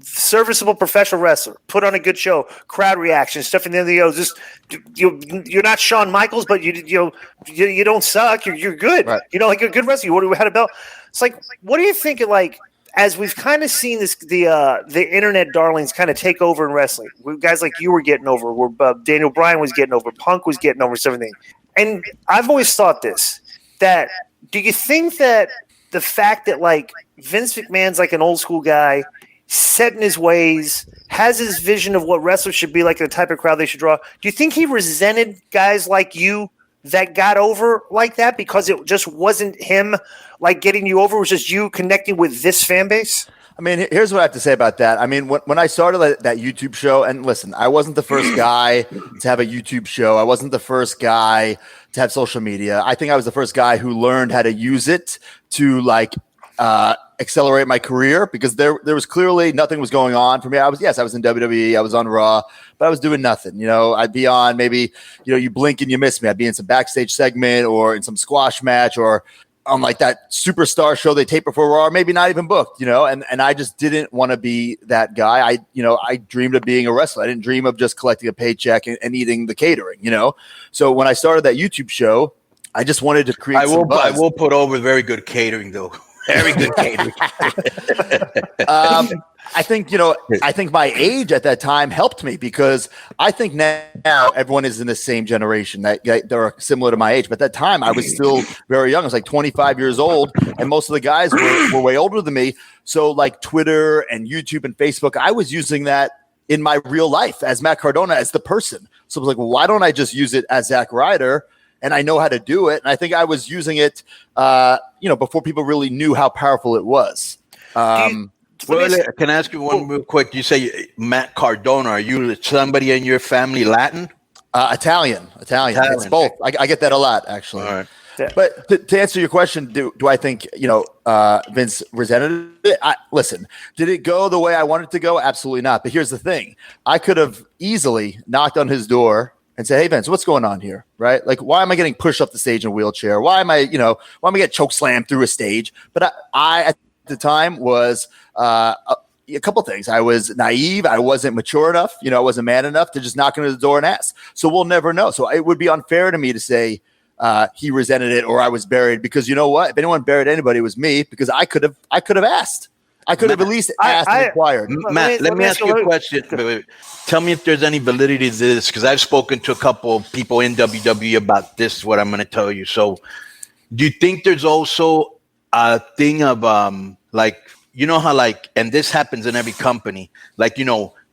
serviceable professional wrestler, put on a good show, crowd reaction, stuff in the end. Just you're not Shawn Michaels, but you don't suck. You're good. Right. Like you're a good wrestler. You had a belt. It's like, what do you think? Like, as we've kind of seen this, the internet darlings kind of take over in wrestling. Guys like you were getting over, where Daniel Bryan was getting over, Punk was getting over, everything. And I've always thought this: that do you think that the fact that like Vince McMahon's like an old school guy, set in his ways, has his vision of what wrestlers should be like, the type of crowd they should draw. Do you think he resented guys like you that got over like that because it just wasn't him like getting you over? It was just you connecting with this fan base? I mean, here's what I have to say about that. I mean, when I started that YouTube show, and listen, I wasn't the first guy to have a YouTube show. I wasn't the first guy to have social media. I think I was the first guy who learned how to use it to like accelerate my career, because there was clearly nothing was going on for me. I was in WWE, I was on Raw, but I was doing nothing. I'd be on maybe, you blink and you miss me. I'd be in some backstage segment or in some squash match or on like that superstar show they tape before Raw, or maybe not even booked, and I just didn't want to be that guy. I dreamed of being a wrestler. I didn't dream of just collecting a paycheck and eating the catering, So when I started that YouTube show, I just wanted to create some buzz. I will put over very good catering though. Very good catering. I think my age at that time helped me, because I think now everyone is in the same generation that are similar to my age. But at that time, I was still very young. I was like 25 years old, and most of the guys were way older than me. So like Twitter and YouTube and Facebook, I was using that in my real life as Matt Cardona, as the person. So I was like, well, why don't I just use it as Zack Ryder? And I know how to do it. And I think I was using it, before people really knew how powerful it was. Can I ask you one real quick? You say Matt Cardona. Are you somebody in your family Latin? Italian. It's both. I get that a lot, actually. All right. Yeah. But to answer your question, do I think, Vince resented it? Listen, did it go the way I wanted it to go? Absolutely not. But here's the thing. I could have easily knocked on his door and say, hey, Vince, what's going on here? Right? Like, why am I getting pushed up the stage in a wheelchair? Why am I get choke slammed through a stage? But I at the time was a couple things. I was naive. I wasn't mature enough. I wasn't man enough to just knock on the door and ask. So we'll never know. So it would be unfair to me to say he resented it or I was buried, because you know what? If anyone buried anybody, it was me, because I could have asked. I could have at least asked and inquired. Matt, let me ask you a question. Tell me if there's any validity to this, because I've spoken to a couple of people in WWE about this, what I'm going to tell you. So do you think there's also a thing of like, how like, and this happens in every company, like,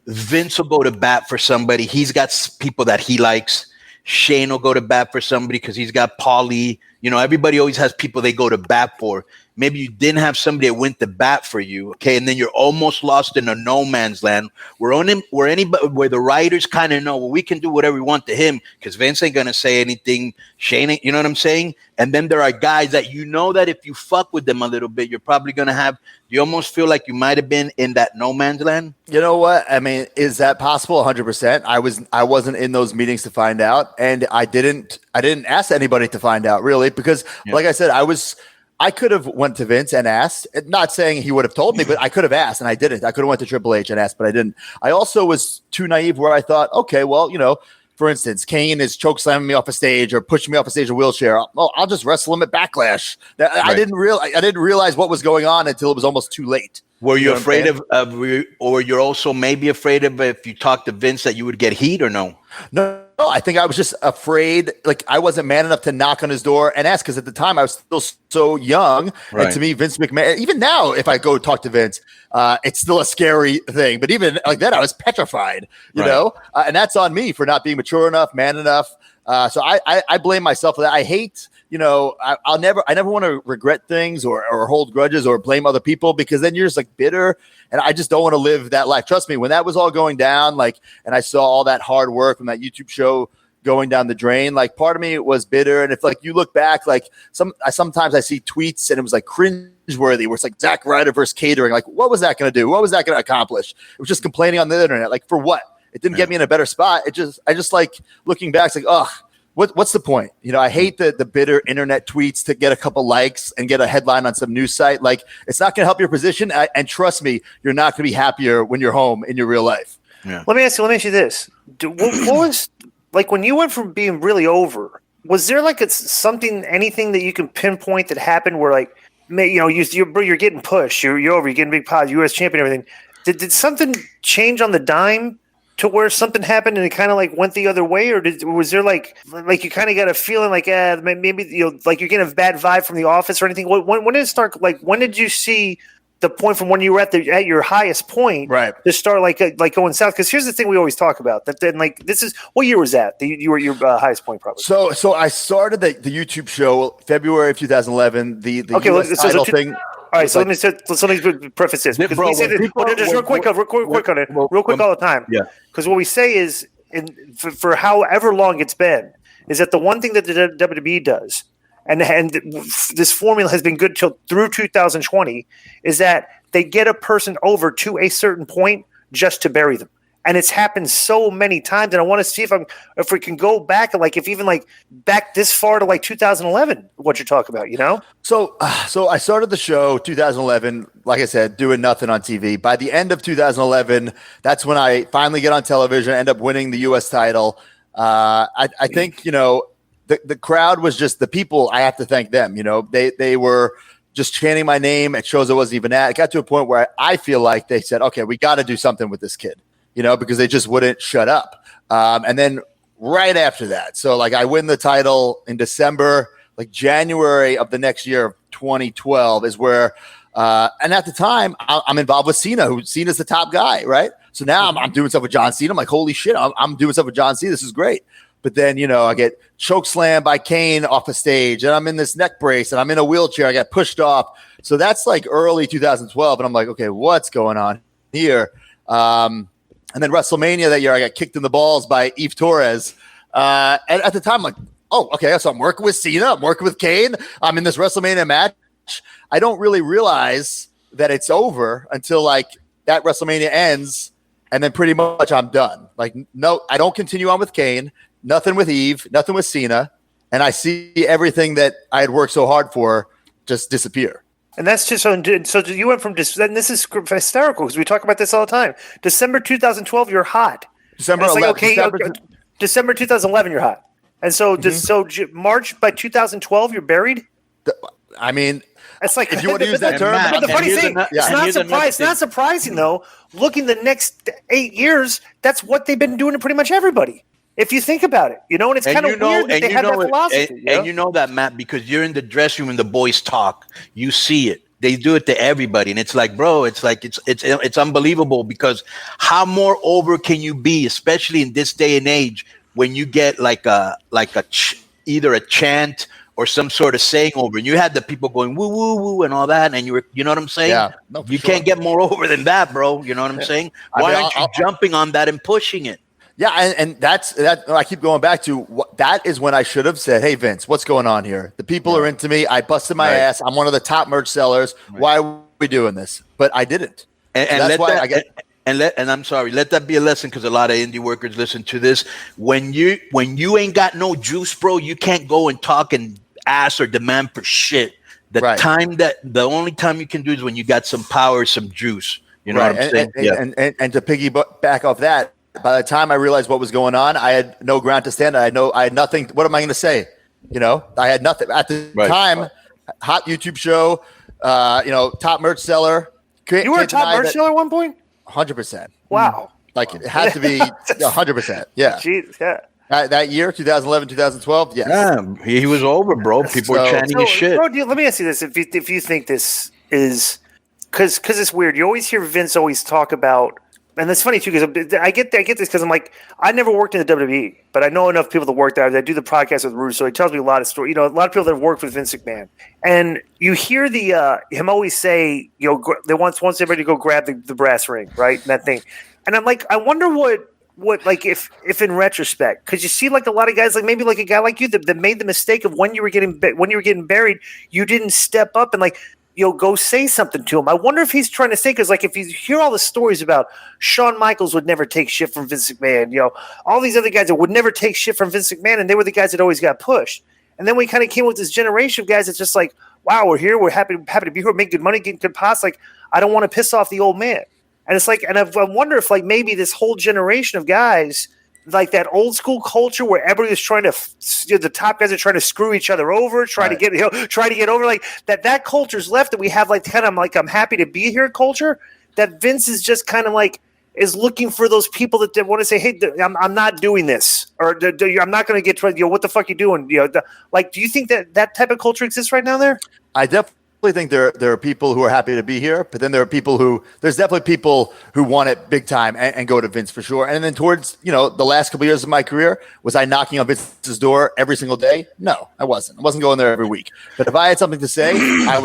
Vince will go to bat for somebody. He's got people that he likes. Shane will go to bat for somebody because he's got Paulie. Everybody always has people they go to bat for. Maybe you didn't have somebody that went to bat for you, okay? And then you're almost lost in a no man's land where the writers kind of know, well, we can do whatever we want to him because Vince ain't going to say anything. Shane ain't, you know what I'm saying? And then there are guys that that if you fuck with them a little bit, you're probably going to have – you almost feel like you might have been in that no man's land? You know what? I mean, is that possible? 100%. I wasn't in those meetings to find out, and I didn't ask anybody to find out, really, because like I said, I could have went to Vince and asked, not saying he would have told me, but I could have asked, and I didn't. I could have went to Triple H and asked, but I didn't. I also was too naive where I thought, okay, well, for instance, Kane is choke slamming me off a stage or pushing me off a stage in a wheelchair. I'll just wrestle him at Backlash. Right. I didn't realize what was going on until it was almost too late. Were you afraid of, or you're also maybe afraid of if you talked to Vince that you would get heat or no? No, I think I was just afraid. Like, I wasn't man enough to knock on his door and ask, because at the time I was still so young. Right. And to me, Vince McMahon, even now, if I go talk to Vince, it's still a scary thing. But even like that, I was petrified, you know, and that's on me for not being mature enough, man enough. So I blame myself for that. I hate, I never want to regret things or hold grudges or blame other people, because then you're just like bitter, and I just don't want to live that life. Trust me, when that was all going down, and I saw all that hard work from that YouTube show going down the drain, part of me was bitter. And if you look back, sometimes I see tweets and it was cringeworthy, where it's like Zack Ryder versus catering. What was that going to do? What was that going to accomplish? It was just complaining on the internet. For what? It didn't get me in a better spot. I just looking back, it's what's the point? I hate the bitter internet tweets to get a couple likes and get a headline on some news site. Like, it's not going to help your position. And trust me, you're not going to be happier when you're home in your real life. Yeah. Let me ask you this. What was, like, when you went from being really over, was there like anything that you can pinpoint that happened where, like, you're getting pushed, you're over, you're getting big pod, U.S. champion, everything. Did something change on the dime to where something happened and it kind of like went the other way, or was there like you kind of got a feeling like maybe like you're getting a bad vibe from the office or anything? When did it start? Like, when did you see the point from when you were at your highest point, right, to start like going south? Because here's the thing we always talk about, that then, like, this is, what year was that? You were at your highest point, probably. So I started the YouTube show February of 2011. The US title thing. All right, so let me preface this, because we say this, just real quick on it, real quick all the time. Yeah. Because what we say is, for however long it's been, is that the one thing that the WWE does, and this formula has been good through 2020, is that they get a person over to a certain point just to bury them. And it's happened so many times, and I want to see if we can go back, like, if even like back this far to like 2011, what you're talking about, So I started the show 2011, like I said, doing nothing on TV. By the end of 2011, that's when I finally get on television, end up winning the U.S. title. I think the crowd was just the people. I have to thank them. They were just chanting my name at shows I wasn't even at. It got to a point where I feel like they said, okay, we got to do something with this kid. Because they just wouldn't shut up. And then right after that, so like I win the title in December, like January of the next year, 2012, is where, and at the time, I'm involved with Cena, who Cena's the top guy, right? So now I'm doing stuff with John Cena. I'm like, holy shit, I'm doing stuff with John Cena. This is great. But then, I get choke slammed by Kane off a stage, and I'm in this neck brace, and I'm in a wheelchair. I got pushed off. So that's like early 2012, and I'm like, okay, what's going on here? And then WrestleMania that year, I got kicked in the balls by Eve Torres. And at the time, I'm like, oh, okay, so I'm working with Cena, I'm working with Kane, I'm in this WrestleMania match. I don't really realize that it's over until like that WrestleMania ends, and then pretty much I'm done. Like, no, I don't continue on with Kane, nothing with Eve, nothing with Cena, and I see everything that I had worked so hard for just disappear. And that's just so you went from and this is hysterical because we talk about this all the time. December 2012, you're hot. December 2011, you're hot. And so March by 2012, you're buried. I mean, it's like, if you want to use that term. But the funny thing, it's not surprising though. Looking the next 8 years, that's what they've been doing to pretty much everybody. If you think about it, and it's kind of weird that they have that philosophy. And you know that, Matt, because you're in the dressing room and the boys talk. You see it. They do it to everybody, and it's like, bro, it's like it's unbelievable, because how more over can you be, especially in this day and age, when you get either a chant or some sort of saying over, and you had the people going woo woo woo and all that, and you know what I'm saying? Yeah, no, you can't get more over than that, bro. You know what I'm saying? Why aren't you jumping on that and pushing it? Yeah, and that's I keep going back to that is when I should have said, "Hey Vince, what's going on here? The people are into me. I busted my ass. I'm one of the top merch sellers. Right. Why are we doing this?" But I didn't. And I'm sorry, let that be a lesson, because a lot of indie workers listen to this. When you ain't got no juice, bro, you can't go and talk and ask or demand for shit. The only time you can do is when you got some power, some juice. You know what I'm saying? And to piggyback off that. By the time I realized what was going on, I had no ground to stand on. I had nothing. What am I going to say? I had nothing at the time. Hot YouTube show, top merch seller. You were a top merch seller at one point? 100%. Wow. Like, it had to be 100%. Yeah. Jeez, yeah. That year, 2011, 2012, yes. Yeah, he was over, bro. People were chanting his shit. Bro, let me ask you this. If you think this is – because it's weird. You always hear Vince always talk about – and it's funny too, because I get this because I'm like, I never worked in the WWE, but I know enough people that work there. That do the podcast with Rude, so he tells me a lot of stories. A lot of people that have worked with Vince McMahon, and you hear him always say, they wants everybody to go grab the brass ring, right, and that thing. And I'm like, I wonder what like if in retrospect, because you see like a lot of guys, like maybe like a guy like you that made the mistake of when you were getting buried, you didn't step up and like. go say something to him. I wonder if he's trying to say, because like if you hear all the stories about Shawn Michaels would never take shit from Vince McMahon, all these other guys that would never take shit from Vince McMahon, and they were the guys that always got pushed. And then we kind of came with this generation of guys that's just like, wow, we're here, we're happy to be here, make good money, get good pots. Like, I don't want to piss off the old man. And it's like, and I wonder if like maybe this whole generation of guys, like that old school culture where everybody was trying to, the top guys are trying to screw each other over, try to get over, like that culture's left, that we have like kind of like I'm happy to be here culture, that Vince is just kind of like is looking for those people that want to say, hey, I'm not doing this, or I'm not going to get what the fuck you doing? Like, do you think that type of culture exists right now there? I definitely think there are people who are happy to be here, but then there's definitely people who want it big time and go to Vince for sure. And then towards, the last couple of years of my career, was I knocking on Vince's door every single day? No, I wasn't. I wasn't going there every week. But if I had something to say, I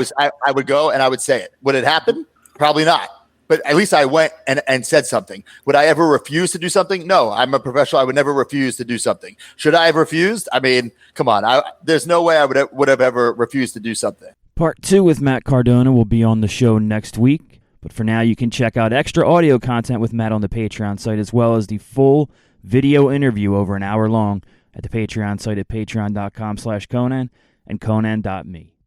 would go and I would say it. Would it happen? Probably not. But at least I went and said something. Would I ever refuse to do something? No, I'm a professional. I would never refuse to do something. Should I have refused? I mean, come on. There's no way I would have ever refused to do something. Part 2 with Matt Cardona will be on the show next week. But for now, you can check out extra audio content with Matt on the Patreon site, as well as the full video interview over an hour long at the Patreon site at patreon.com/Konnan and Konnan.me.